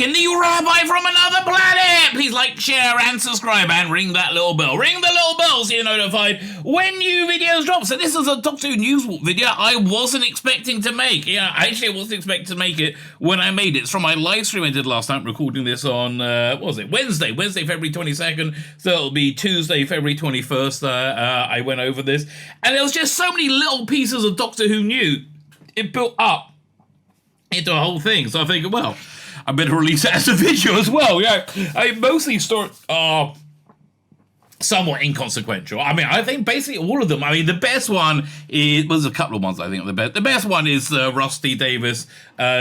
Lebetkin, the Rabbi from another planet. Please like, share, and subscribe, and ring that little bell. Ring the little bell so you're notified when new videos drop. So this is a Doctor Who News Walk video I wasn't expecting to make. Yeah, actually I wasn't expecting to make it when I made it. It's from my live stream I did last night, recording this on, what was it? Wednesday, February 22nd. So it'll be Tuesday, February 21st. I went over this. And there was just so many little pieces of Doctor Who news. It built up into a whole thing. So I figured, well, I better release it as a video as well. Yeah, mostly stories are somewhat inconsequential. I mean, I think basically all of them. I mean, the best one was a couple of ones. I think the best one is Rusty Davis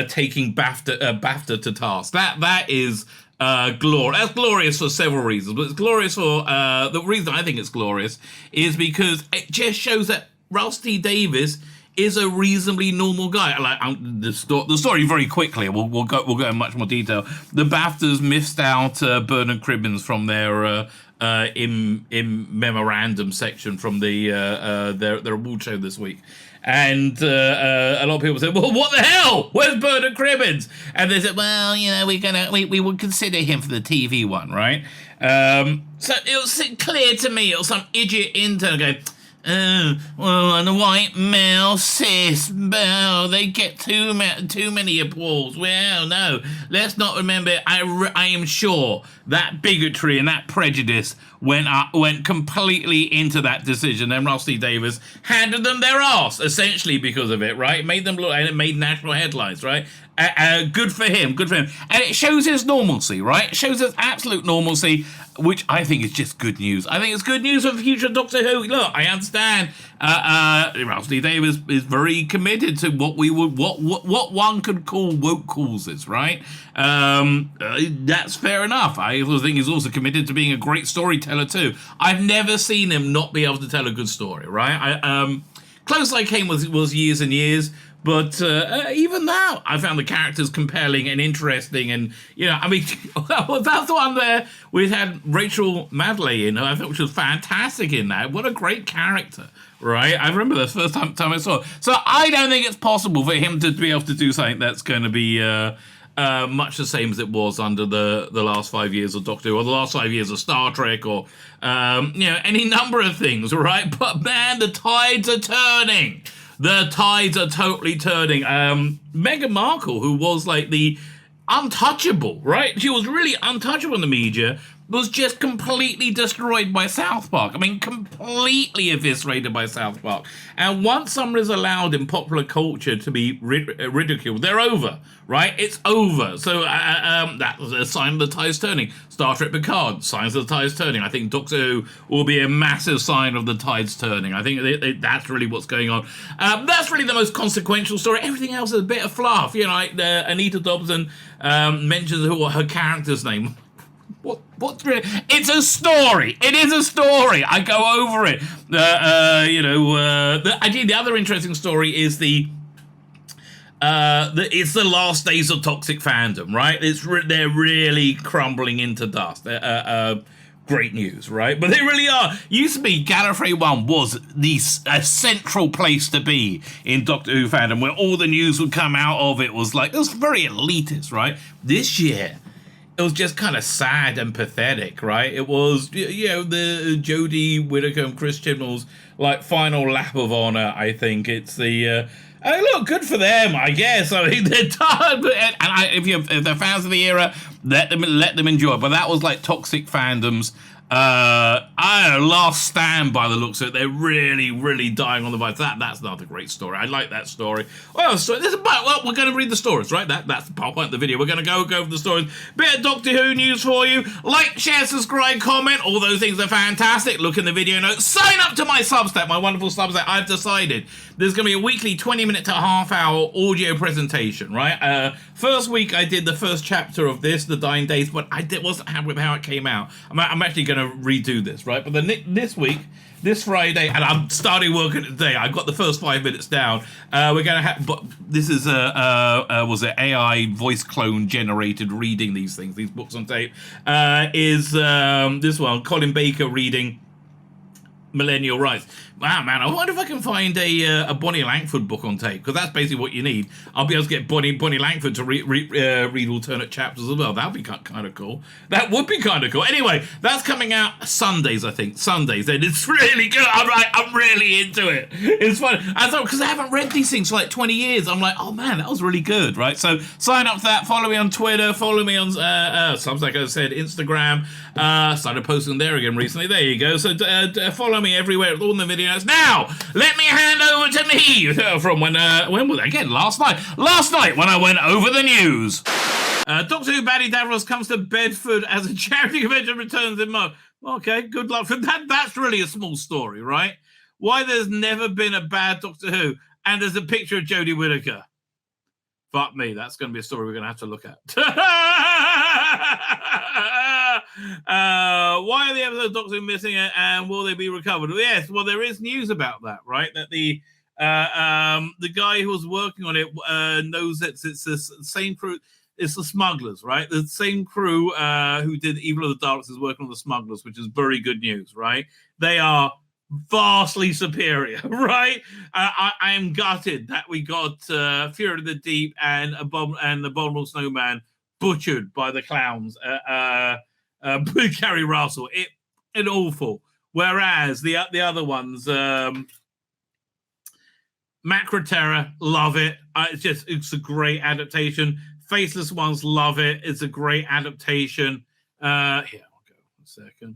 taking Bafta to task. That is glorious. That's glorious for several reasons, but it's glorious for the reason I think it's glorious is because it just shows that Rusty Davis is a reasonably normal guy. Like the story very quickly. We'll go in much more detail. The BAFTAs missed out Bernard Cribbins from their in memorandum section from their award show this week. And a lot of people said, well, what the hell? Where's Bernard Cribbins? And they said, well, you know, we would consider him for the TV one, right? So it was clear to me it was some idiot intern going, oh, well, and the white male cis, well, they get too many applause. Well, no, let's not remember. I am sure that bigotry and that prejudice went completely into that decision, and Rusty Davis handed them their arse, essentially because of it, right? It made them look, and it made national headlines, right? Good for him. And it shows his normalcy, right? It shows his absolute normalcy, which I think is just good news. I think it's good news for future Doctor Who. Look, I understand Rusty Davis is very committed to what one could call woke causes, right? That's fair enough. I also think he's also committed to being a great storyteller too. I've never seen him not be able to tell a good story, right? Close I Came was years and years. But even now, I found the characters compelling and interesting. And, you know, I mean, that's the one there we had Rachel Madley in, who I thought which was fantastic in that. What a great character, right? I remember the first time I saw it. So I don't think it's possible for him to be able to do something that's going to be much the same as it was under the last 5 years of Doctor Who, or the last 5 years of Star Trek, or, you know, any number of things, right? But, man, the tides are turning. The tides are totally turning. Meghan Markle, who was like the untouchable, right? She was really untouchable in the media, was just completely destroyed by South Park. I mean, completely eviscerated by South Park. And once someone is allowed in popular culture to be ridiculed, they're over, right? It's over. So that was a sign of the tides turning. Star Trek Picard, signs of the tides turning. I think Doctor Who will be a massive sign of the tides turning. I think that's really what's going on. That's really the most consequential story. Everything else is a bit of fluff. You know, like Anita Dobson mentions her character's name. What's really? It's a story. It is a story. I go over it. The other interesting story is it's the last days of toxic fandom, right? They're really crumbling into dust. Great news, right? But they really are. Used to be Gallifrey 1 was a central place to be in Doctor Who fandom, where all the news would come out of. It was very elitist, right? This year, it was just kind of sad and pathetic, right? It was, you know, the Jodie Whittaker and Chris Chibnall's final lap of honor. I think it's the. Look, good for them, I guess. I mean, they're done. If they're fans of the era, let them enjoy. But that was like toxic fandoms. Last stand by the looks of it. They're really, really dying on the vibes. That's another great story. I like that story. Well, we're going to read the stories, right? That's the point of the video. We're going to go over the stories. Bit of Doctor Who news for you. Like, share, subscribe, comment. All those things are fantastic. Look in the video notes. Sign up to my Substack, my wonderful Substack. I've decided there's going to be a weekly 20-minute to half-hour audio presentation, right? First week I did the first chapter of this, The Dying Days, but I wasn't happy with how it came out. I'm actually going to redo this, right? But this week, this Friday, and I'm starting work on it today. I've got the first 5 minutes down. We're going to have, but this is was it AI voice clone generated reading these books on tape? Is this one, Colin Baker reading Millennial Rights. Wow, man, I wonder if I can find a Bonnie Langford book on tape, because that's basically what you need. I'll be able to get Bonnie Langford to read alternate chapters as well. That'd be kind of cool. That would be kind of cool. Anyway, that's coming out Sundays, I think. Sundays, and it's really good. I'm really into it. It's fun. I thought, because I haven't read these things for like 20 years, I'm like, oh man, that was really good, right? So sign up for that. Follow me on Twitter. Follow me on something like I said, Instagram. Started posting there again recently. There you go. So follow me everywhere. All the videos. Now, let me hand over to me from when was it? Again, last night. Last night when I went over the news. Doctor Who Baddie Davros comes to Bedford as a charity convention returns in March. Okay, good luck for that. That's really a small story, right? Why there's never been a bad Doctor Who, and there's a picture of Jodie Whittaker. Fuck me, that's going to be a story we're going to have to look at. Why are the episodes of Doctor Who missing, and will they be recovered? Well, yes, well, there is news about that, right? That the guy who was working on it knows that it's the same crew. It's the Smugglers, right? The same crew who did Evil of the Daleks is working on the Smugglers, which is very good news, right? They are vastly superior, right? I am gutted that we got Fury of the Deep and the Abominable Snowman butchered by the clowns. Carrie Russell, it awful. Whereas the other ones, Macra Terror, love it. It's a great adaptation. Faceless Ones, love it. It's a great adaptation. Here, I'll go 1 second.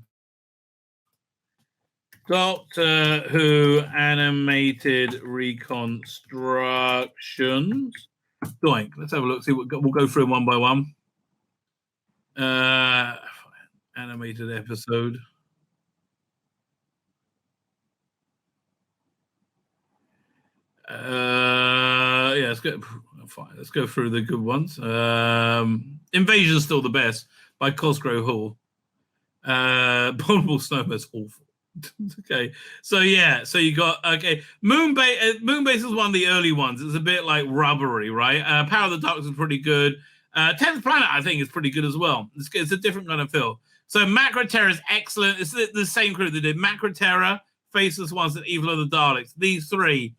Doctor Who animated reconstructions. Doink. Let's have a look. See, we'll go through them one by one. Animated episode. Yeah, let's go. Fine. Let's go through the good ones. Invasion's still the best by Cosgrove Hall. Abominable Snowman's awful. Okay, so yeah, so you got Moonbase. Moonbase is one of the early ones. It's a bit like rubbery, right? Power of the Dark is pretty good. 10th Planet, I think, is pretty good as well. It's a different kind of feel. So Macra Terror is excellent. It's the same crew that did Macra Terror, Faceless Ones, and Evil of the Daleks. These three,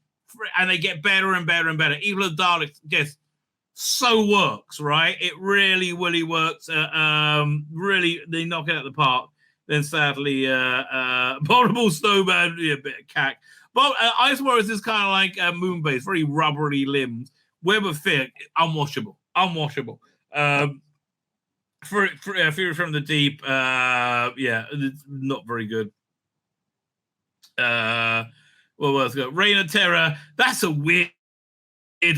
and they get better and better and better. Evil of the Daleks just so works, right? It really works. Really, they knock it out of the park. Then sadly, Abominable Snowman, a bit of cack. But Ice Warriors is kind of like Moonbase, very rubbery limbs. Web of Fear, unwashable. Fury from the Deep, yeah, it's not very good. Well, let's go. Reign of Terror, that's a weird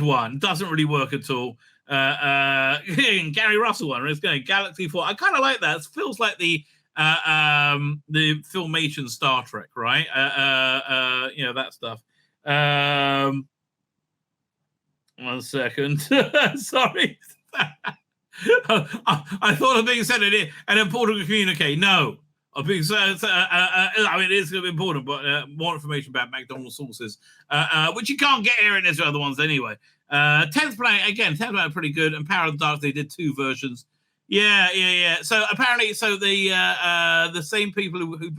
one. Doesn't really work at all. Gary Russell one, it's going Galaxy 4. I kind of like that. It feels like the Filmation Star Trek, right? That stuff. 1 second. Sorry. I thought of being said it an important communique. No. Of being said, I mean, it is going to be important, but more information about McDonald's sauces, which you can't get here in these other ones anyway. 10th Planet, again, 10th Planet pretty good, and Power of the Dark, they did 2 versions. Yeah. So apparently, the same people who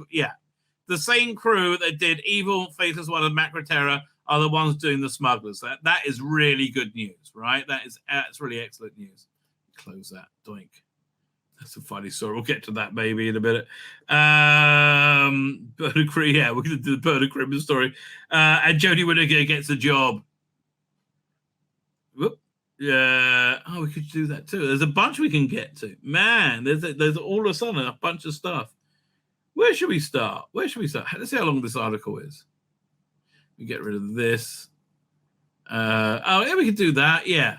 the same crew that did Evil, Faceless One, and Macra Terror are the ones doing the Smugglers. That is really good news, right? That's really excellent news. Close that, doink. That's a funny story. We'll get to that maybe in a minute. Bird of Crim, yeah, we're going to do the Bird of Crim story. And Jodie Whittaker gets a job. Whoop. Yeah. Oh, we could do that too. There's a bunch we can get to. Man, there's all of a sudden a bunch of stuff. Where should we start? Let's see how long this article is. We get rid of this. Yeah, we could do that. Yeah.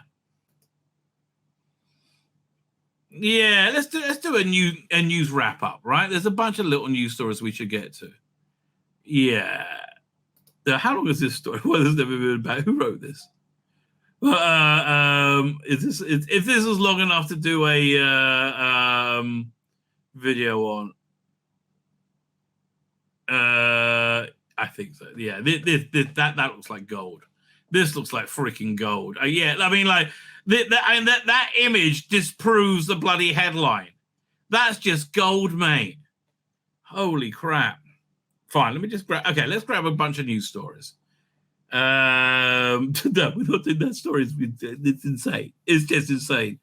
Yeah, let's do a news wrap up, right? There's a bunch of little news stories we should get to. Yeah. How long is this story? Well, there's never been about who wrote this. If this was long enough to do a video on, I think so. Yeah, that looks like gold. This looks like freaking gold. Yeah, I mean, like that image disproves the bloody headline. That's just gold, mate. Holy crap! Fine. Let me just grab. Okay, let's grab a bunch of news stories. No, we're not doing that stories. It's insane. It's just insane.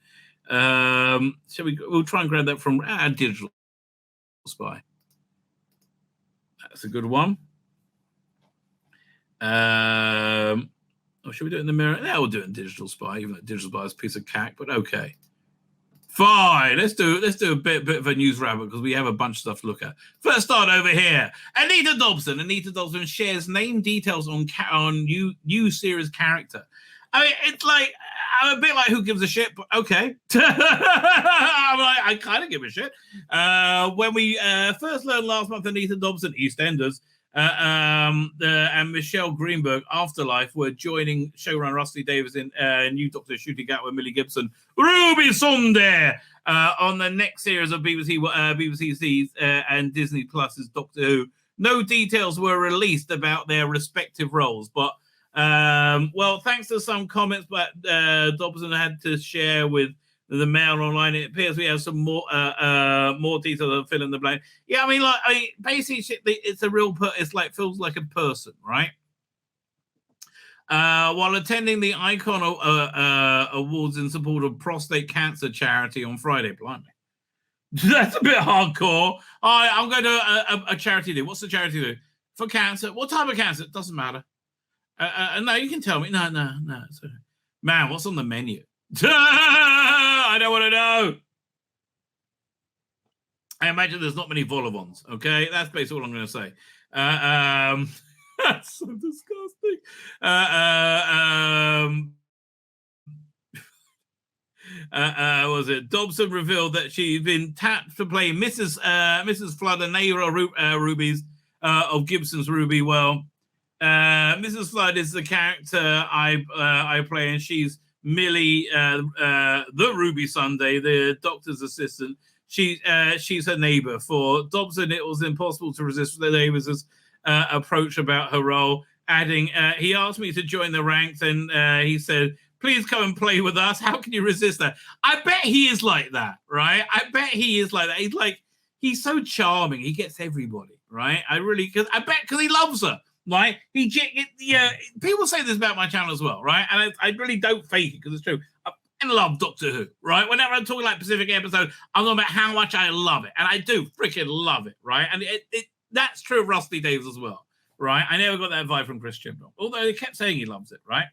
Shall we? We'll try and grab that from Digital Spy. That's a good one. Or should we do it in the mirror? Yeah, we'll do it in Digital Spy, even though Digital Spy is a piece of cack, but okay. Fine, let's do a bit of a news wrap because we have a bunch of stuff to look at. First start over here. Anita Dobson. Anita Dobson shares name details on new series character. I mean, it's like, I'm a bit like, who gives a shit? But okay. I'm like, I kind of give a shit. When we first learned last month, Anita Dobson, EastEnders, and Michelle Greenberg, Afterlife, were joining showrunner Rusty Davis in new Doctor shooting out with Millie Gibson, Ruby Sunday, on the next series of BBC's and Disney Plus's Doctor Who. No details were released about their respective roles, but well, thanks to some comments that Dobson had to share with the Mail Online, it appears we have some more details of fill in the blank. Yeah, I mean, basically, it's a real. It's like feels like a person, right? While attending the Icon Awards in support of prostate cancer charity on Friday, blimey, that's a bit hardcore. I'm going to a charity do. What's the charity do for cancer? What type of cancer? It doesn't matter. No, you can tell me. No. Man, what's on the menu? I don't want to know. I imagine there's not many vol-au-vents. Okay, that's basically all I'm going to say. That's so disgusting. Was it Dobson revealed that she's been tapped to play Mrs. Flood and Naira Rubies of Gibson's Ruby. Well, Mrs. Flood is the character I play, and she's Millie, the Ruby Sunday, the doctor's assistant. She's her neighbor. For Dobson, it was impossible to resist the neighbor's approach about her role, adding, he asked me to join the ranks, and he said, please come and play with us. How can you resist that? I bet he is like that, right? I bet he is like that. He's so charming. He gets everybody, right? Because he loves her. Right? People say this about my channel as well, right? And I really don't fake it because it's true. I love Doctor Who, right? Whenever I'm talking like Pacific episode, I'm talking about how much I love it. And I do freaking love it, right? And that's true of Rusty Davis as well, right? I never got that vibe from Chris Chibnall, although he kept saying he loves it, right?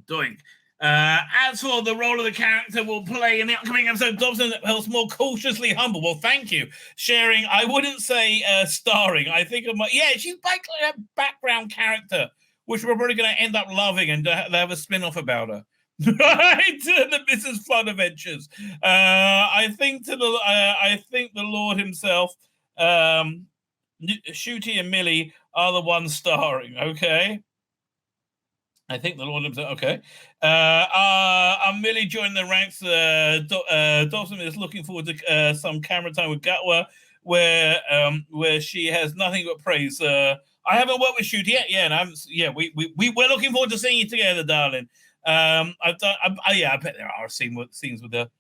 Doink. As for the role of the character will play in the upcoming episode, Dobson feels more cautiously humble. Well, thank you. Sharing, I wouldn't say starring. I think of she's like a background character, which we're probably going to end up loving and have a spin-off about her. Right? The Mrs. Flood Adventures. I think the Lord himself, Shooty and Millie are the ones starring, okay? I think the Lord himself. Okay. Millie joined the ranks. Dobson is looking forward to some camera time with Gatwa, where she has nothing but praise. I haven't worked with Shooty yet. Yeah, we're looking forward to seeing you together, darling. I bet there are scenes with her.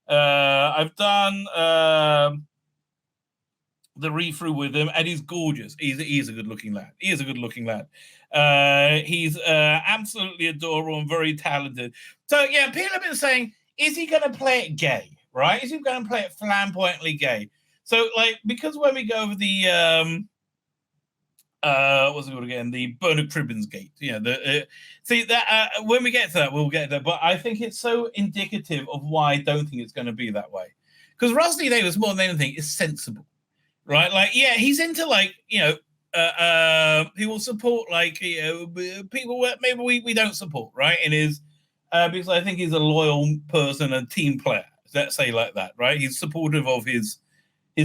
I've done the read-through with him, and he's gorgeous. He's a good-looking lad. He is a good-looking lad. He's absolutely adorable and very talented. So, yeah, people have been saying, is he going to play it gay, right? Is he going to play it flamboyantly gay? So, because when we go over the, what's it called again? The Bernard Cribbins Gate. When we get to that, we'll get there. But I think it's so indicative of why I don't think it's going to be that way. Because Rusty Davis, more than anything, is sensible, right? He's into, he will support people where maybe we don't support, right? And because I think he's a loyal person, a team player. Let's say like that, right? He's supportive of his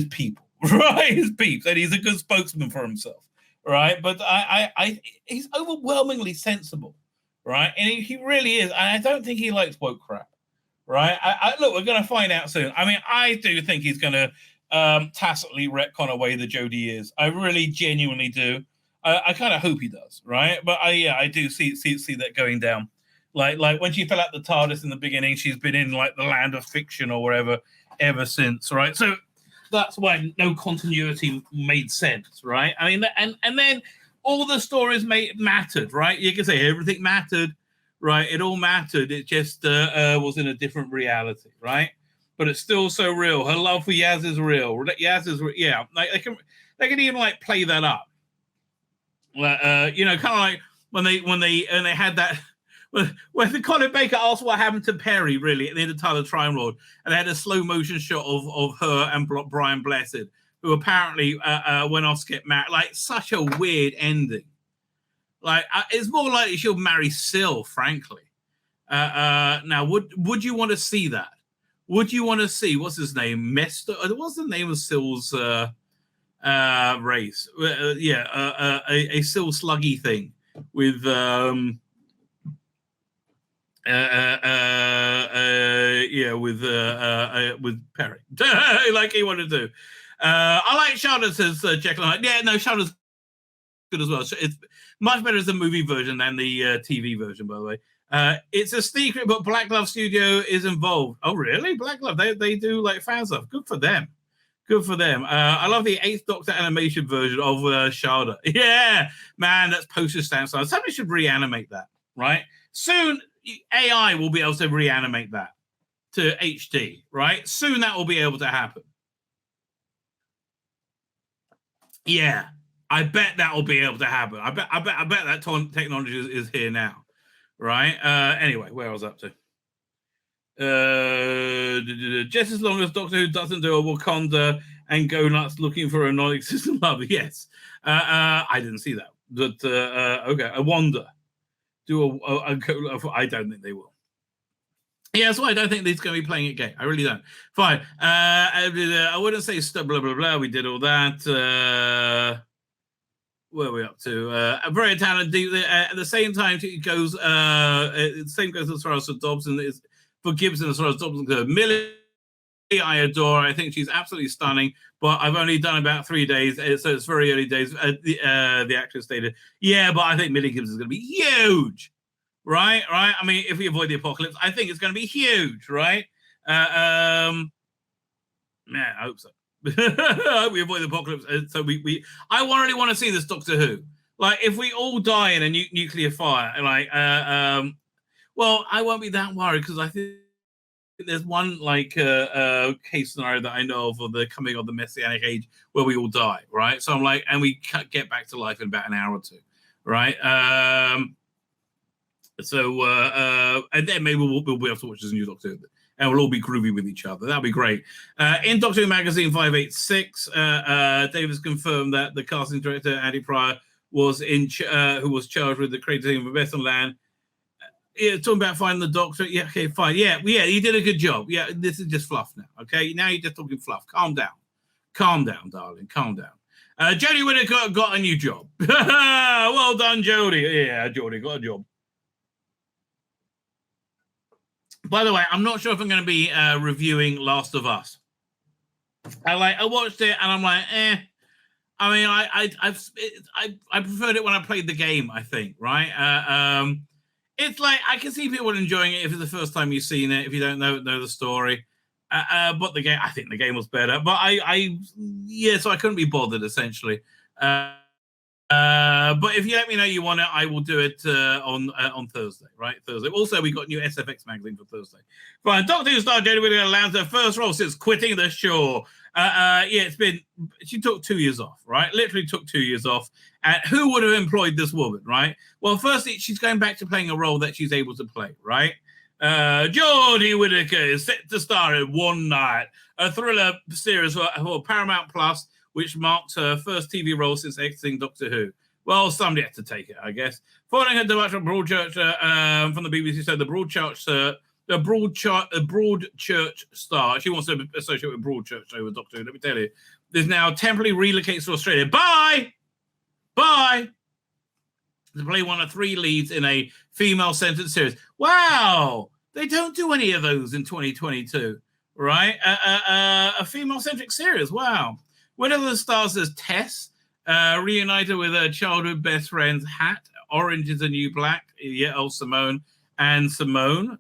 people, right? His peeps, and he's a good spokesman for himself, right? But he's overwhelmingly sensible, right? And he really is. And I don't think he likes woke crap, right? Look, we're going to find out soon. I mean, I do think he's going to tacitly retcon away the Jodie is. I really genuinely do. I kind of hope he does, right? But I do see that going down. Like when she fell out the TARDIS in the beginning, she's been in the land of fiction or wherever ever since, right? So that's why no continuity made sense, right? I mean, and then all the stories mattered, right? You can say everything mattered, right? It all mattered. It just was in a different reality, right? But it's still so real. Her love for Yaz is real. Yaz is, yeah. Like they can even like play that up. You know, kind of like when they had that. When the Colin Baker asked what happened to Perry, really, at the end of Tyler Time Lord, and they had a slow motion shot of her and Brian Blessed, who apparently went off to get married. Like, such a weird ending. Like, it's more likely she'll marry Syl, frankly. Now, would you want to see that? Would you want to see, what's his name? What's the name of Syl's race? A Syl Sluggy thing with with Perry, like he wanted to do. I like Shada, says Jekyll. Yeah, no, Shada's good as well. It's much better as the movie version than the TV version, by the way. It's a secret, but Black Glove Studio is involved. Oh, really? Black Glove? They do like fan stuff. Good for them. Good for them. I love the 8th Doctor animation version of Shada. Yeah, man, that's poster stamp style. Somebody should reanimate that, right? Soon, AI will be able to reanimate that to HD, right? Soon that will be able to happen. Yeah, I bet that will be able to happen. I bet that technology is here now, right? Anyway, where I was up to. Just as long as Doctor Who doesn't do a Wakanda and go nuts looking for a non-existent love. Yes, I didn't see that, but okay, I wonder. I don't think they will. Yeah, that's why I don't think he's going to be playing it gay. I really don't. Fine. I wouldn't say blah, blah, blah. We did all that. Where are we up to? A very talented. At the same time, it goes. The same goes as far as for Dobson. For Gibson, as far as Dobson goes. Millie, I adore. I think she's absolutely stunning. But I've only done about 3 days, so it's very early days. The actress stated, "Yeah, but I think Millie Gibson is going to be huge." Right. I mean, if we avoid the apocalypse, I think it's going to be huge, right? Man, I hope so. I hope we avoid the apocalypse. So I really want to see this Doctor Who. Like, if we all die in a nuclear fire, like, well, I won't be that worried because I think there's one like case scenario that I know of the coming of the Messianic age where we all die, right? So I'm like, and we get back to life in about an hour or two, right? So, and then maybe we'll be able to watch this new Doctor Who, and we'll all be groovy with each other. That'll be great. In Doctor Who Magazine 586, Davis confirmed that the casting director, Andy Pryor, was who was charged with the creating of Bethlehem Land. Yeah, talking about finding the Doctor. Yeah, okay, fine. Yeah, he did a good job. Yeah, this is just fluff now. Okay, now you're just talking fluff. Calm down, darling. Calm down. Jodie Whittaker got a new job. Well done, Jodie. Yeah, Jodie got a job. By the way, I'm not sure if I'm going to be reviewing Last of Us. I watched it and I'm like, eh. I mean, I preferred it when I played the game. I think, right? It's like I can see people enjoying it if it's the first time you've seen it. If you don't know the story, but the game, I think the game was better. But so I couldn't be bothered essentially. But if you let me know you want it, I will do it on Thursday, right? Thursday. Also, we got new SFX magazine for Thursday. Fine. Doctor Who star Jodie Whittaker lands her first role since quitting the show. She took 2 years off, right? Literally took 2 years off. And who would have employed this woman, right? Well, firstly, she's going back to playing a role that she's able to play, right? Jodie Whittaker is set to star in One Night, a thriller series for Paramount Plus, which marks her first TV role since exiting Doctor Who. Well, somebody had to take it, I guess. Following her departure from Broadchurch from the BBC, said the Broadchurch star, she wants to associate with Broadchurch over Doctor Who, let me tell you, is now temporarily relocates to Australia. Bye! To play one of 3 leads in a female-centered series. Wow! They don't do any of those in 2022, right? A female-centric series, wow. One of the stars is Tess, reunited with her childhood best friend's Hat. Orange is the New Black, Yellstone and Simone,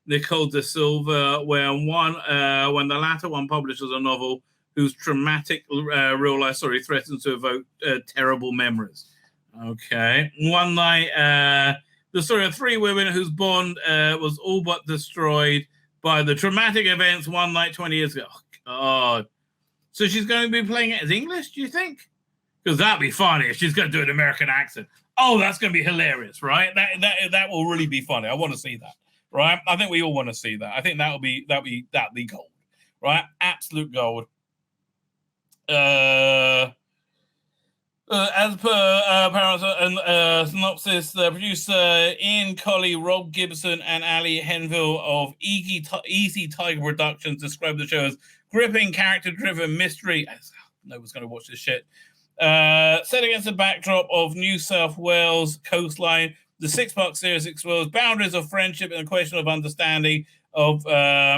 Nicole de Silva, when the latter one publishes a novel whose traumatic real life story threatens to evoke terrible memories. Okay. One night, the story of three women whose bond was all but destroyed by the traumatic events one night 20 years ago. Oh, God. So she's going to be playing it as English, do you think? Because that'd be funny if she's going to do an American accent. Oh, that's going to be hilarious, right? That will really be funny. I want to see that, right? I think we all want to see that. I think that'd be gold, right? Absolute gold. As per parents and synopsis, the producer Ian Colley, Rob Gibson, and Ali Henville of Easy Tiger Productions described the show as gripping, character-driven mystery. No one's going to watch this shit. Set against the backdrop of New South Wales coastline, the six-part series explores boundaries of friendship and the question of understanding of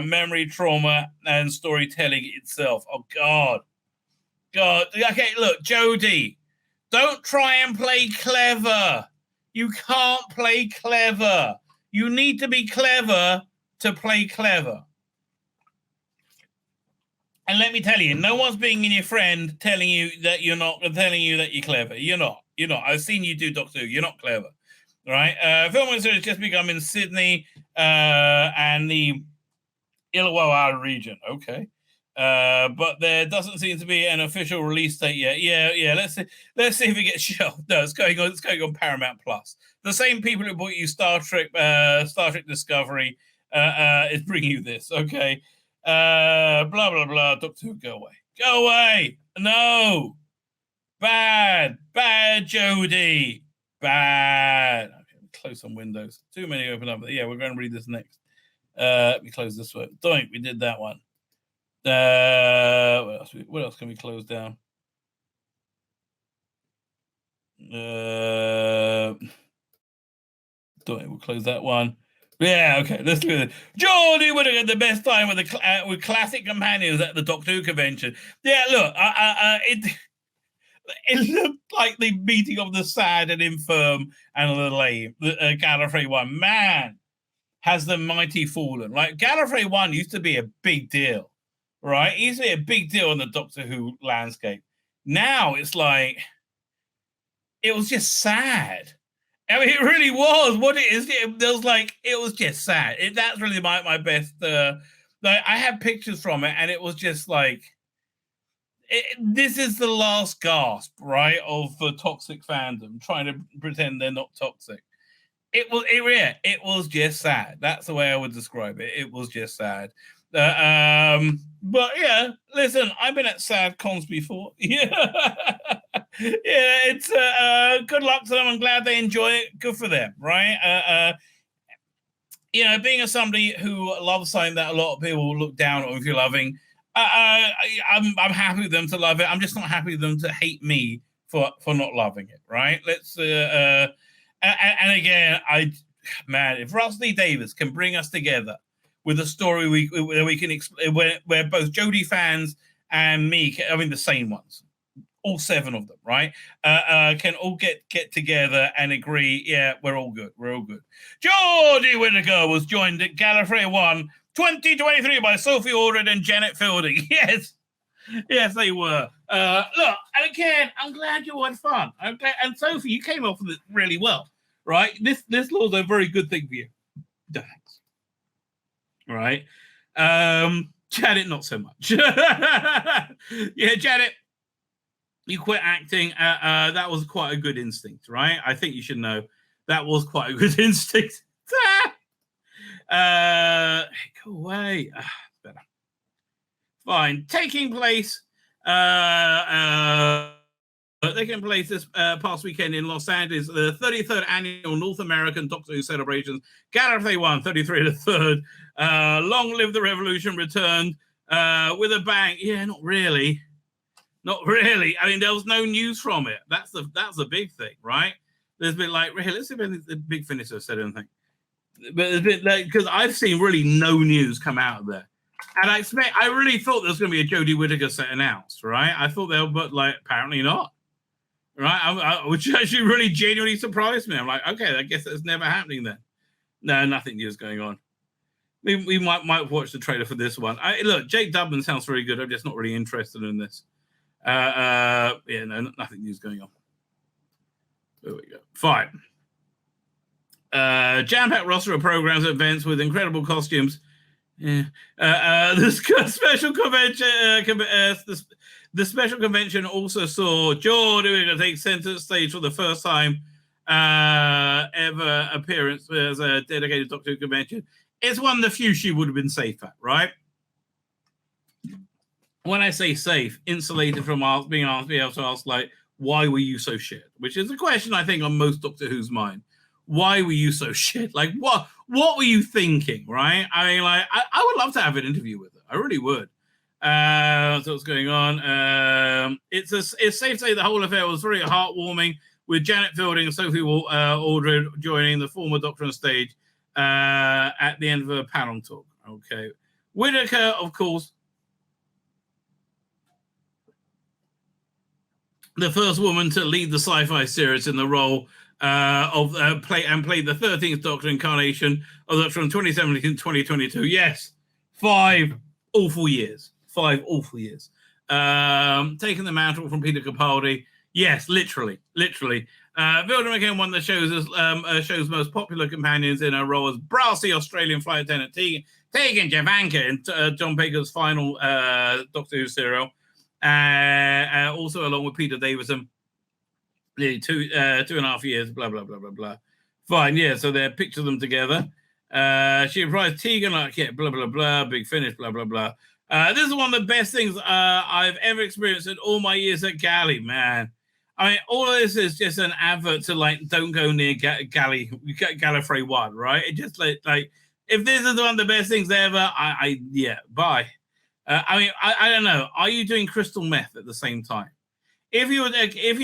memory, trauma, and storytelling itself. Oh, God. Okay, look, Jodie. Don't try and play clever. You can't play clever. You need to be clever to play clever. And let me tell you, no one's being your friend telling you that you're clever. You're not. I've seen you do Doctor Who. You're not clever. Right? Filming has just begun in Sydney and the Illawarra region. Okay. But there doesn't seem to be an official release date yet. Yeah. Let's see if it gets shelved. No, it's going on Paramount Plus. The same people who bought you Star Trek Discovery is bringing you this. Okay. Blah blah blah. Doctor Who, go away. No. Bad, Jodie. Bad. Okay, close some windows. Too many open up. Yeah, we're going to read this next. Let me close this one. Doink, we did that one. What else can we close down? We'll close that one. Yeah, okay. Let's do it. Jodie would have had the best time with classic companions at the Doctor Who convention. Yeah, look, it looked like the meeting of the sad and infirm and the lame. The Gallifrey one, man, has the mighty fallen. Like Gallifrey one used to be a big deal. Right? It used to be a big deal in the Doctor Who landscape. Now it's like, it was just sad. I mean, it really was. What it is, it was just sad. That's really my best. I have pictures from it, and it was just like, this is the last gasp, right, of the toxic fandom trying to pretend they're not toxic. It was just sad. That's the way I would describe it. It was just sad. But yeah, listen, I've been at sad cons before. Yeah, it's good luck to them. I'm glad they enjoy it. Good for them, right? Being as somebody who loves something that a lot of people look down on if you're loving, I'm happy with them to love it. I'm just not happy with them to hate me for not loving it, right? Let's and again, if Rusty Davis can bring us together with a story we can where both Jodie fans and me, the same ones, all seven of them, right, can all get together and agree, yeah, we're all good. Jodie Whittaker was joined at Gallifrey 1 2023 by Sophie Aldred and Janet Fielding. Yes, they were. Look, and again, I'm glad you had fun. Okay, and Sophie, you came off with it really well, right? This was a very good thing for you. Thanks. Right. Janet, not so much. Yeah, Janet, you quit acting. That was quite a good instinct, right? I think you should know that was quite a good instinct. Go away. Better. Fine. Taking place. Taking place this past weekend in Los Angeles, the 33rd annual North American Doctor Who celebrations. Gallifrey 1, 33 to 3rd. Long live the revolution returned with a bang. Yeah, not really. I mean, there was no news from it. That's the big thing, right? There's been like, really, let's see if the big finisher said anything. But it's been like, because I've seen really no news come out of there. And I really thought there was going to be a Jodie Whittaker set announced, right? I thought they were, but like, apparently not. Right? Which actually really genuinely surprised me. I'm like, okay, I guess that's never happening then. No, nothing new is going on. We might watch the trailer for this one. Look, Jake Dubman sounds very good. I'm just not really interested in this. Yeah, no, nothing news going on. There we go. Fine. Jam-packed roster of programs and events with incredible costumes. Yeah. The special convention. The special convention also saw Jodie take center stage for the first time ever appearance as a dedicated Doctor Who convention. It's one of the few she would have been safe at, right? When I say safe, insulated from being able to ask, like, why were you so shit? Which is a question I think on most Doctor Who's mind. Why were you so shit? Like, what were you thinking, right? I mean, like, I would love to have an interview with her. I really would. So what's going on? It's safe to say the whole affair was very heartwarming, with Janet Fielding and Sophie Aldred joining the former Doctor on stage at the end of a panel talk. Okay. Whittaker, of course, the first woman to lead the sci-fi series in the role played the 13th Doctor incarnation of the Doctor from 2017 to 2022. Yes, 5 awful years. 5 awful years. Taking the mantle from Peter Capaldi. Yes, literally. Vilda McKen won the show's most popular companions in her role as brassy Australian flight attendant Tegan Javanka in John Baker's final Doctor Who serial. Also along with Peter Davison, nearly 2.5 years, blah, blah, blah, blah, blah. Fine, yeah, so they picture them together. She reprised Tegan, like, yeah, blah, blah, blah, big finish, blah, blah, blah. This is one of the best things I've ever experienced in all my years at Galley, man. I mean, all of this is just an advert to, like, don't go near Gallifrey 1, right? It just, like, if this is one of the best things ever, yeah, bye. I mean, I don't know. Are you doing crystal meth at the same time? If you're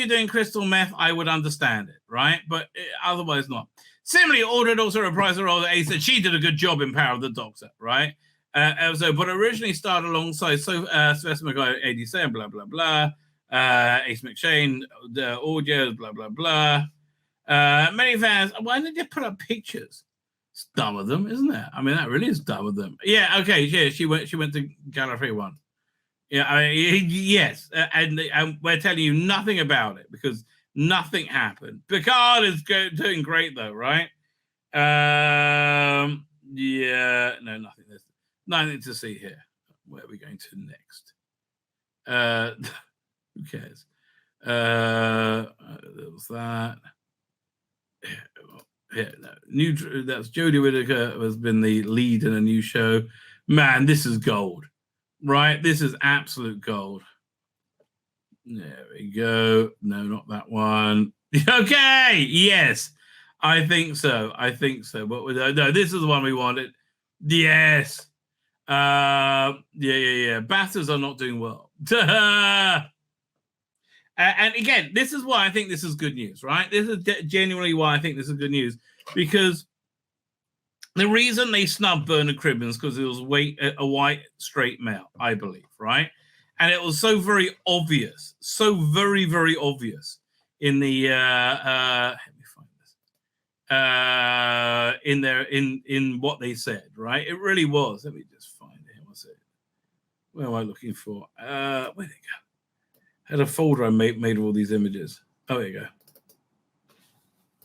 doing crystal meth, I would understand it, right? But otherwise not. Similarly, Aldred also reprised the role that Ace said she did a good job in Power of the Doctor, right? But originally started alongside Sylvester McCoy, 87, blah, blah, blah. Ace McShane, the audio, blah, blah, blah. Many fans, why did they put up pictures? It's dumb of them, isn't it? I mean, that really is dumb of them. Yeah, okay, yeah, she went to Gallifrey 1. Yeah, I mean, yes, and we're telling you nothing about it because nothing happened. Picard is doing great though, right? Yeah, no, nothing. There's nothing to see here. Where are we going to next? Who cares? There was that. Yeah, no. That's Jodie Whittaker has been the lead in a new show. Man, this is gold. Right, this is absolute gold. There we go. No, not that one. Okay, yes, I think so. But no, this is the one we wanted. Yes. Yeah. Baftas are not doing well. And again, this is why I think this is good news, right? This is genuinely why I think this is good news, because the reason they snubbed Bernard Cribbins because it was a white straight male, I believe, right? And it was so very obvious, so very, very obvious in the let me find this. In what they said, right? It really was. Let me just find it. What's it? Where am I looking for? Where did it go? I had a folder I made of all these images. Oh, there you go.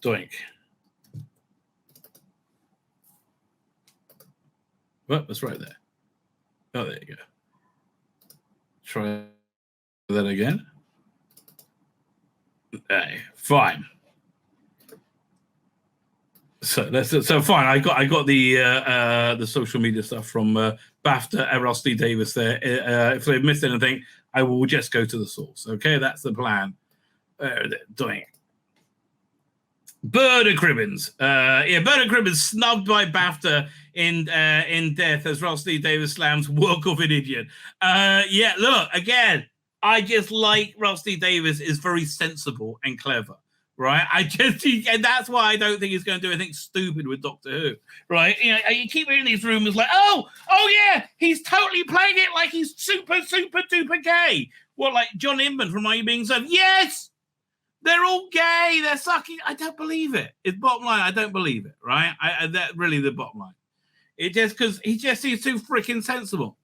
Doink. Well, that's right there. Oh, there you go. Try that again. Hey, fine. So fine. I got the social media stuff from Bafta and Rusty Davis there. If they've missed anything, I will just go to the source. Okay, that's the plan. Doing. Bernard Cribbins. Bernard Cribbins snubbed by Bafta in death as Rusty Davis slams work of an idiot. Look, again, I just like Rusty Davis is very sensible and clever, right? And that's why I don't think he's going to do anything stupid with Doctor Who, right? You know, you keep hearing these rumors like, oh yeah, he's totally playing it like he's super, super duper gay. Well, like John Inman from Are You Being Served? Yes! They're all gay. They're sucking. I don't believe it. It's bottom line. I don't believe it, right? That really the bottom line. It just because he just seems too freaking sensible.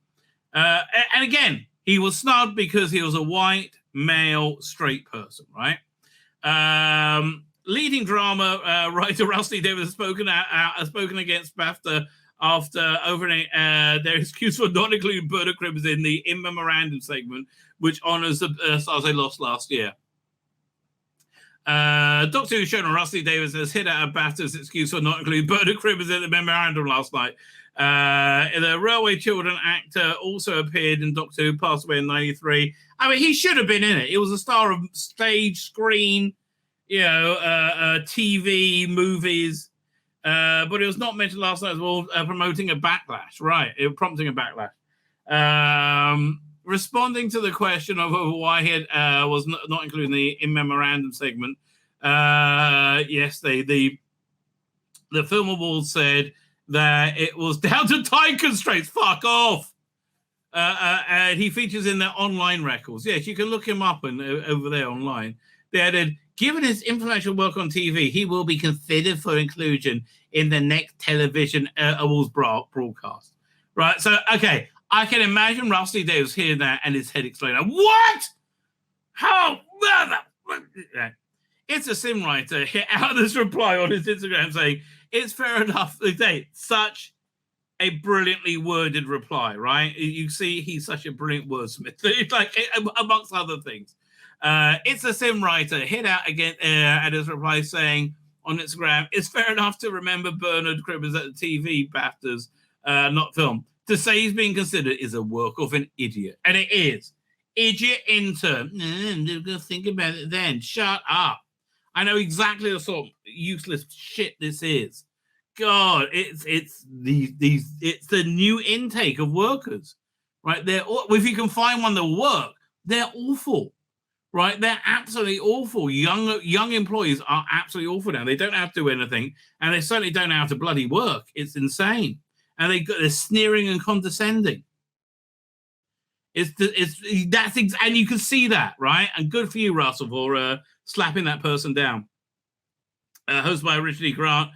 And again, he was snubbed because he was a white, male, straight person, right? Leading drama writer Rusty Davis has spoken against Bafta after opening their excuse for not including Bird of Cribs in the in memorandum segment, which honors the stars they lost last year. Doctor Who showrunner Rusty Davis has hit out a Bafta's excuse for not including Bird of Cribs in the memorandum last night. The Railway Children actor also appeared in Doctor Who, passed away in '93. I mean, he should have been in it. He was a star of stage, screen, TV, movies. But it was not mentioned last night as well, promoting a backlash. Right, prompting a backlash. Responding to the question of why he was not included in the in memorandum segment, yes, the Film Awards said that it was down to time constraints. Fuck off. And he features in their online records. Yes, you can look him up over there online. They added, given his influential work on TV, he will be considered for inclusion in the next television awards broadcast. Right, so, okay, I can imagine Rusty Davis hearing that and his head exploding. What? How? It's a sim writer hit out this reply on his Instagram saying, it's fair enough. Such a brilliantly worded reply, right? You see, he's such a brilliant wordsmith. It's like, amongst other things. It's a sim writer hit out again at his reply saying on Instagram, it's fair enough to remember Bernard Cribbers at the TV BAFTAs, not film. To say he's being considered is a work of an idiot. And it is. Idiot intern. Think about it then. Shut up. I know exactly the sort of useless shit this is. God, it's the new intake of workers, right? If you can find one that work, they're awful, right? They're absolutely awful. Young employees are absolutely awful now. They don't have to do anything, and they certainly don't know how to bloody work. It's insane. And they're sneering and condescending. And you can see that, right? And good for you, Russell, for slapping that person down. Hosted by Richard E. Grant,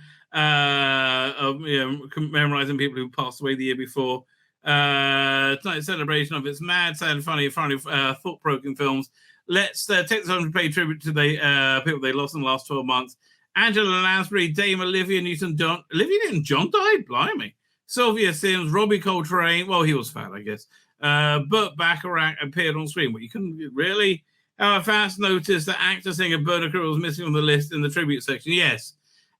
memorizing people who passed away the year before. Tonight's celebration of its mad, sad, funny, thought-provoking films. Let's take this time to pay tribute to the people they lost in the last 12 months. Angela Lansbury, Dame Olivia Newton-John. Olivia Newton-John died? Blimey. Sylvia Sims, Robbie Coltrane. Well, he was fat, I guess. Burt Bacharach appeared on screen. But you couldn't really fast notice that actor singer Berta Cribbins was missing on the list in the tribute section. Yes.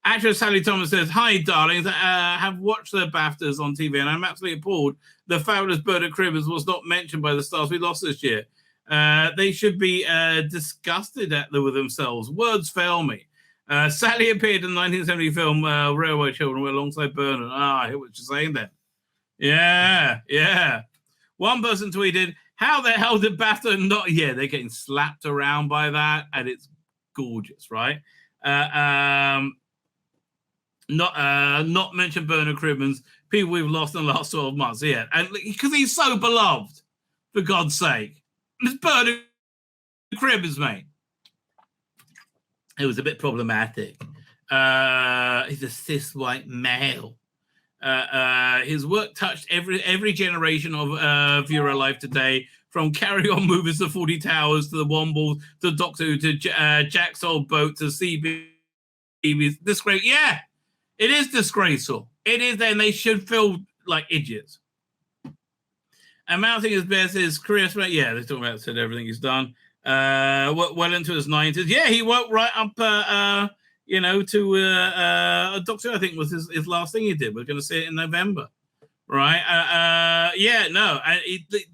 Actress Sally Thomas says, hi, darlings. I have watched the BAFTAs on TV, and I'm absolutely appalled the fabulous Berta Cribbins was not mentioned by the stars we lost this year. They should be disgusted with themselves. Words fail me. Sally appeared in the 1970 film Railway Children alongside Bernard. I hear what you're saying then. Yeah. One person tweeted, how the hell did BAFTA not... Yeah, they're getting slapped around by that, and it's gorgeous, right? Not mention Bernard Cribbins, people we've lost in the last 12 months. Yeah, and because he's so beloved, for God's sake. It's Bernard Cribbins, mate. It was a bit problematic. He's a cis white male. His work touched every generation of viewer alive today, from Carry On movies to 40 Towers to the Wombles to Doctor Who to Jack's Old Boat to CB's. Disgrace. Yeah, it is disgraceful. It is, and they should feel like idiots. And Mouthing His Best is career. Yeah, they're talking about said everything he's done. Well into his 90s. Yeah, he worked right up, to Doctor Who, I think was his last thing he did. We're going to see it in November, right?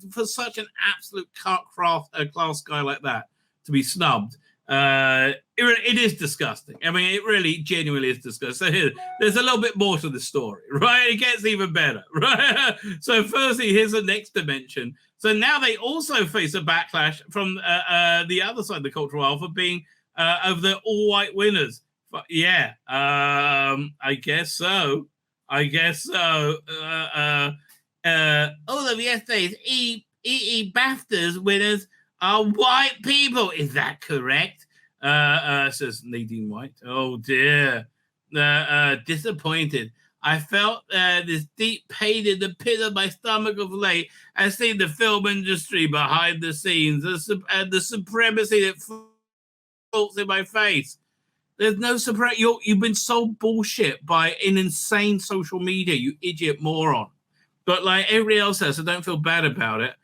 For such an absolute class guy like that to be snubbed, it is disgusting. I mean, it really genuinely is disgusting. So here, there's a little bit more to the story, right? It gets even better, right? So firstly, here's the next dimension. So now they also face a backlash from the other side of the cultural aisle for being over the all-white winners. But yeah, I guess so. All of yesterday's BAFTAs winners are white people. Is that correct? Says Nadine White. Oh dear. Disappointed. I felt this deep pain in the pit of my stomach of late. I see the film industry behind the scenes and the supremacy that falls in my face. There's no surprise. You've been sold bullshit by an insane social media, you idiot moron. But like everybody else says, I don't feel bad about it.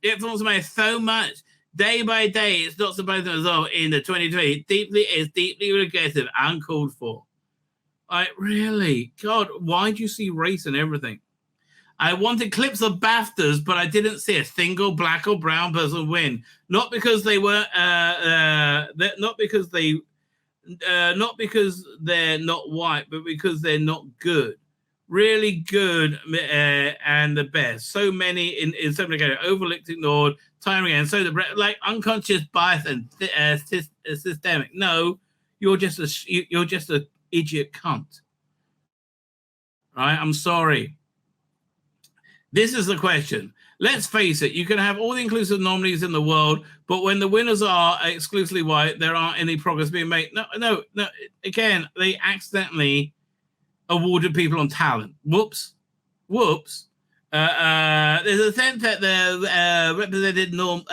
It falls me so much day by day. It's not supposed to result in the 2020. It's deeply regressive, uncalled for. Like really, God, why do you see race in everything? I wanted clips of Baftas, but I didn't see a single black or brown person win. Not because they were, not because they're not white, but because they're not good, really good, and the best. So many in so many cases, overlooked, ignored, time again. So like unconscious bias and systemic. No, you're just a idiot cunt. Right? I'm sorry. This is the question. Let's face it, you can have all the inclusive nominees in the world, but when the winners are exclusively white, there aren't any progress being made. No. Again, they accidentally awarded people on talent. Whoops. There's a sense that the represented noms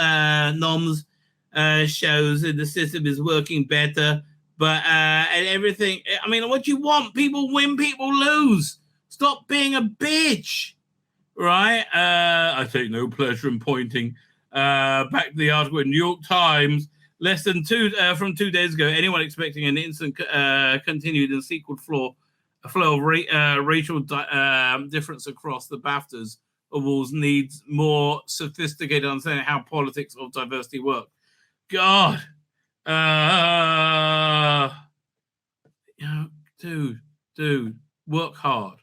shows that the system is working better, but and everything. I mean, what do you want? People win, people lose. Stop being a bitch. Right, I take no pleasure in pointing back to the article in New York Times less than 2 days ago. Anyone expecting an instant continued and sequel flow of racial difference across the Baftas awards needs more sophisticated understanding how politics of diversity work. God, dude, work hard.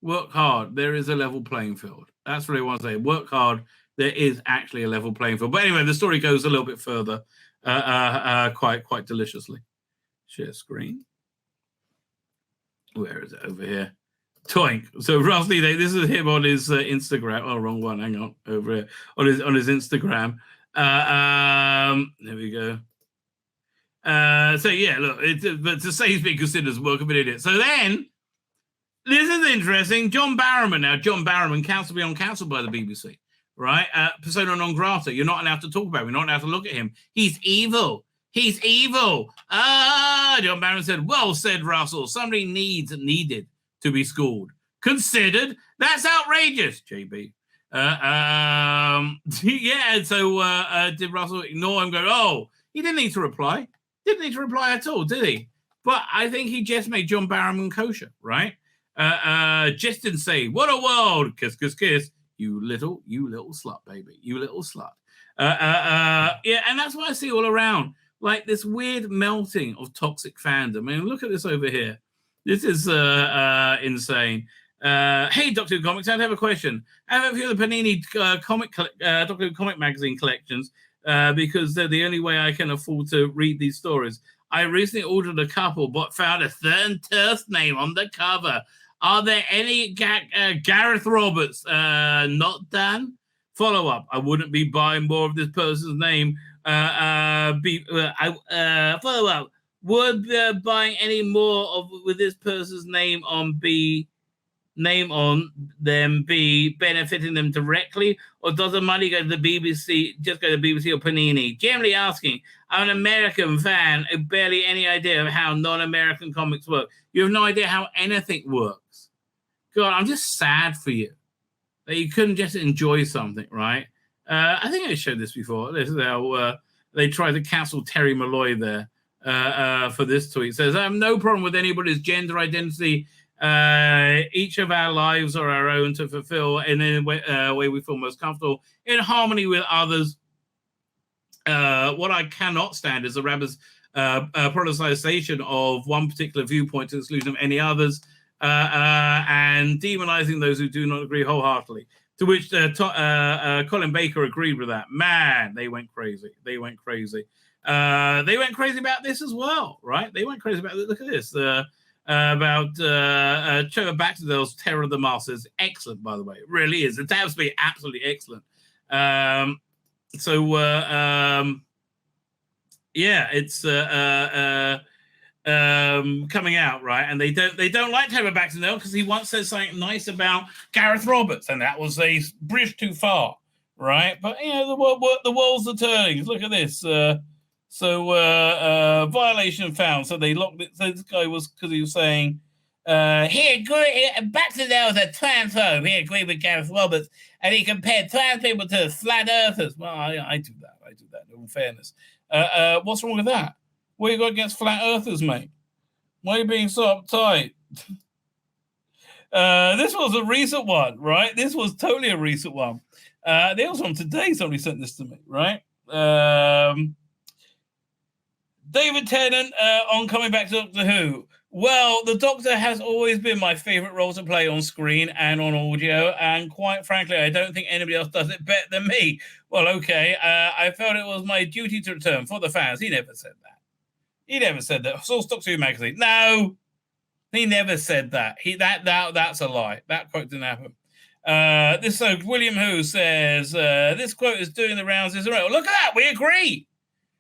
Work hard. There is a level playing field. That's really what I say. Work hard. There is actually a level playing field. But anyway, the story goes a little bit further, quite deliciously. Share screen. Where is it? Over here. Toink. So roughly, this is him on his Instagram. Oh, wrong one. Hang on. Over here on his Instagram. There we go. So yeah, look. But to say he's being considered as work of an idiot. So then. This is interesting. John Barrowman. Now, John Barrowman, beyond counsel by the BBC, right? Persona non grata. You're not allowed to talk about him. You're not allowed to look at him. He's evil. John Barrowman said, well said, Russell. Somebody needed to be schooled. Considered? That's outrageous, JB. Yeah, so did Russell ignore him and go, oh, he didn't need to reply. Didn't need to reply at all, did he? But I think he just made John Barrowman kosher, right? Just didn't say, what a world, kiss, kiss, kiss, you little slut, baby, you little slut. Yeah, and that's what I see all around, like this weird melting of toxic fandom. I mean, look at this over here. This is insane. Hey, Doctor Who Comics, I have a question. I have a few of the Panini Doctor Who comic magazine collections because they're the only way I can afford to read these stories. I recently ordered a couple, but found a certain terse name on the cover. Are there any Gareth Roberts not done? Follow up. I wouldn't be buying more of this person's name. Follow up. Would buying any more with this person's name on them be benefiting them directly, or does the money go to the BBC, just go to BBC or Panini? Generally asking, I'm an American fan with barely any idea of how non-American comics work. You have no idea how anything works. God, I'm just sad for you that you couldn't just enjoy something, right? I think I showed this before. This is how they tried to cancel Terry Malloy there for this tweet. It says, I have no problem with anybody's gender identity. Each of our lives are our own to fulfill in any way we feel most comfortable, in harmony with others. What I cannot stand is the Rabbi's politicization of one particular viewpoint to the exclusion of any others, and demonizing those who do not agree wholeheartedly. To which Colin Baker agreed with that. Man, they went crazy. They went crazy about this as well, right? They went crazy about it. Look at this. About Trevor Baxter's Terror of the Masses. Excellent, by the way. It really is. It's absolutely excellent. Yeah, it's coming out, right? And they don't like to have a back to Neil because he once said something nice about Gareth Roberts, and that was a bridge too far, right? But the world's are turning. Look at this. Violation found. So they locked it. So this guy was because he was saying he agreed. Back to Neil was a transphobe. He agreed with Gareth Roberts, and he compared trans people to flat earthers. Well, I do that. In all fairness, what's wrong with that? What you got against flat earthers, mate? Why are you being so uptight? This was a recent one, right? This was totally a recent one. There was one today. Somebody sent this to me, right? David Tennant on coming back to Doctor Who. Well, the Doctor has always been my favorite role to play on screen and on audio, and quite frankly, I don't think anybody else does it better than me. Well, okay, I felt it was my duty to return for the fans. He never said that. He never said that. Source Doctor Who magazine. No, he never said that. That's a lie. That quote didn't happen. William Who says this quote is doing the rounds. Look at that. We agree.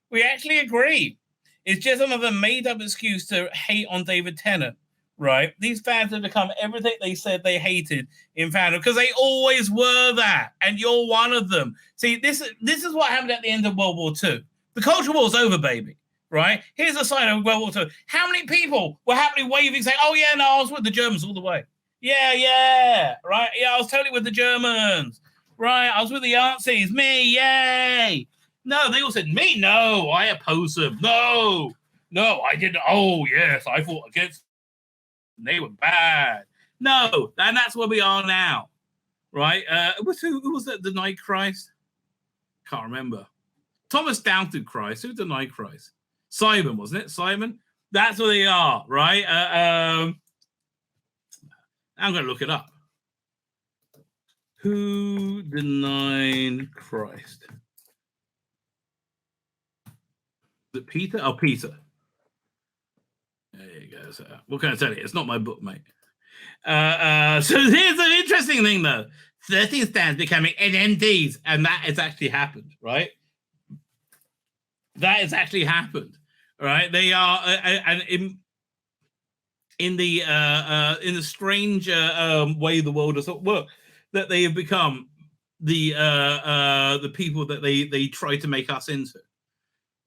We actually agree. It's just another made-up excuse to hate on David Tennant, right? These fans have become everything they said they hated in fandom because they always were that, and you're one of them. See, this is what happened at the end of World War II. The Culture War's over, baby. Right? Here's a sign of World War II. How many people were happily waving, saying, oh, yeah, no, I was with the Germans all the way. Yeah, right? Yeah, I was totally with the Germans. Right? I was with the Nazis. Me, yay. No, they all said, me, no, I oppose them. No, I didn't. Oh, yes, I fought against them. They were bad. No, and that's where we are now. Right? Who was that denied Christ? Can't remember. Thomas doubted Christ. Who denied Christ? Simon, wasn't it? Simon? That's where they are, right? I'm going to look it up. Who denied Christ? Is it Peter? Oh, Peter. There you go. So, what can I tell you? It's not my book, mate. So here's an interesting thing, though. 13 stands becoming NMDs, and that has actually happened, right? That has actually happened. Right, they are, and in the strange way the world does work, that they have become the people that they try to make us into.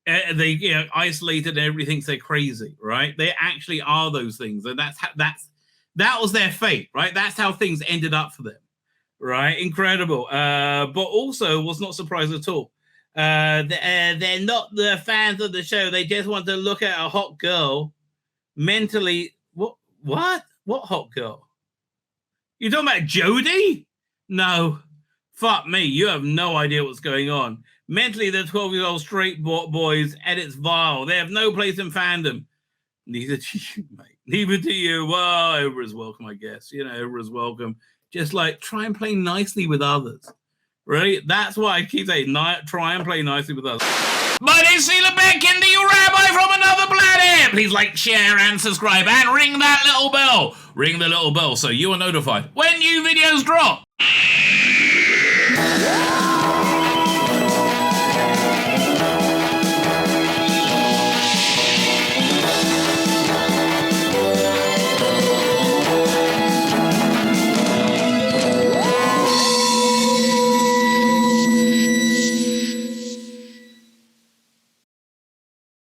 They isolated and everything. They're crazy, right? They actually are those things, and that was their fate, right? That's how things ended up for them, right? Incredible, but also was not surprised at all. They're not the fans of the show. They just want to look at a hot girl mentally. What hot girl? You talking about Jodie? No, fuck me. You have no idea what's going on. Mentally, they're 12-year-old straight boys, and it's vile. They have no place in fandom. Neither do you, mate. Neither do you. Well, over is welcome, I guess. Over is welcome. Just like try and play nicely with others. Right? That's why I keep saying, try and play nicely with us. My name's Tzvi Lebetkin, the Rabbi from another planet. Please like, share, and subscribe, and ring that little bell. Ring the little bell so you are notified when new videos drop.